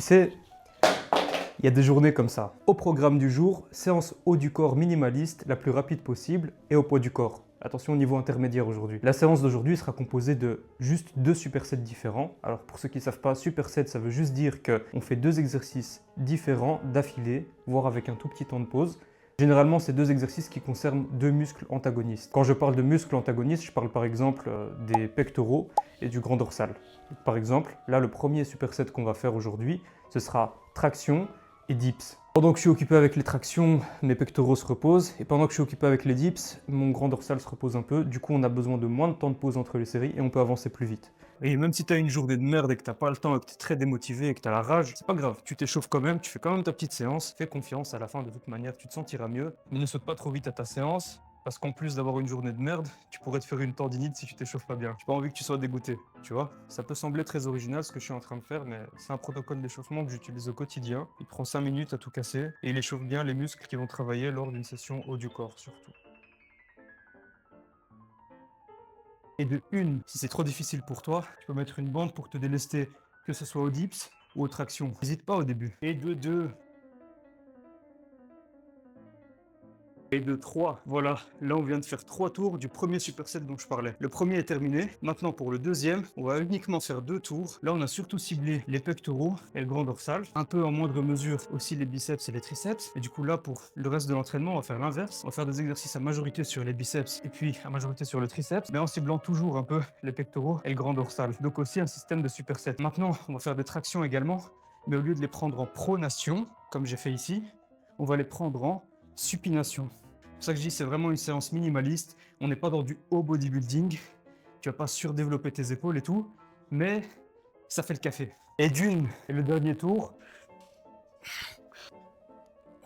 Tu sais, il y a des journées comme ça. Au programme du jour, séance haut du corps minimaliste, la plus rapide possible, et au poids du corps. Attention au niveau intermédiaire aujourd'hui. La séance d'aujourd'hui sera composée de juste 2 supersets différents. Alors pour ceux qui ne savent pas, superset, ça veut juste dire qu'on fait 2 exercices différents d'affilée, voire avec un tout petit temps de pause. Généralement, c'est 2 exercices qui concernent 2 muscles antagonistes. Quand je parle de muscles antagonistes, je parle par exemple des pectoraux et du grand dorsal. Par exemple, là, le premier superset qu'on va faire aujourd'hui, ce sera traction et dips. Pendant que je suis occupé avec les tractions, mes pectoraux se reposent, et pendant que je suis occupé avec les dips, mon grand dorsal se repose un peu. Du coup, on a besoin de moins de temps de pause entre les séries et on peut avancer plus vite. Et même si tu as une journée de merde et que tu n'as pas le temps et que tu es très démotivé et que tu as la rage, c'est pas grave, tu t'échauffes quand même, tu fais quand même ta petite séance, fais confiance, à la fin de toute manière tu te sentiras mieux, mais ne saute pas trop vite à ta séance, parce qu'en plus d'avoir une journée de merde, tu pourrais te faire une tendinite si tu t'échauffes pas bien. J'ai pas envie que tu sois dégoûté, tu vois. Ça peut sembler très original ce que je suis en train de faire, mais c'est un protocole d'échauffement que j'utilise au quotidien. Il prend 5 minutes à tout casser et il échauffe bien les muscles qui vont travailler lors d'une session haut du corps surtout. Et de une, si c'est trop difficile pour toi, tu peux mettre une bande pour te délester, que ce soit aux dips ou aux tractions. N'hésite pas au début. Et de deux. Et de 3, voilà, là on vient de faire 3 tours du premier superset dont je parlais. Le premier est terminé, maintenant pour le deuxième, on va uniquement faire 2 tours. Là on a surtout ciblé les pectoraux et le grand dorsal, un peu en moindre mesure aussi les biceps et les triceps. Et du coup là pour le reste de l'entraînement on va faire l'inverse, on va faire des exercices à majorité sur les biceps et puis à majorité sur le triceps, mais en ciblant toujours un peu les pectoraux et le grand dorsal. Donc aussi un système de superset. Maintenant on va faire des tractions également, mais au lieu de les prendre en pronation, comme j'ai fait ici, on va les prendre en supination. C'est pour ça que je dis c'est vraiment une séance minimaliste. On n'est pas dans du haut bodybuilding. Tu vas pas surdévelopper tes épaules et tout, mais ça fait le café. Et d'une, et le dernier tour.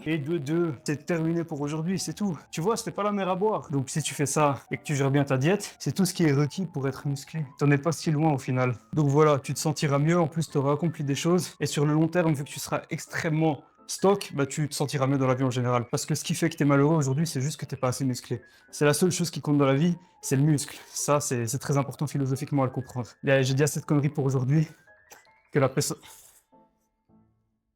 Et de deux, c'est terminé pour aujourd'hui, c'est tout. Tu vois, c'était pas la mer à boire. Donc si tu fais ça et que tu gères bien ta diète, c'est tout ce qui est requis pour être musclé. T'en es pas si loin au final. Donc voilà, tu te sentiras mieux, en plus tu auras accompli des choses. Et sur le long terme, vu que tu seras extrêmement stock, bah tu te sentiras mieux dans la vie en général. Parce que ce qui fait que t'es malheureux aujourd'hui, c'est juste que t'es pas assez musclé. C'est la seule chose qui compte dans la vie, c'est le muscle. Ça, c'est très important philosophiquement à le comprendre. J'ai dit assez de conneries pour aujourd'hui. Que la paix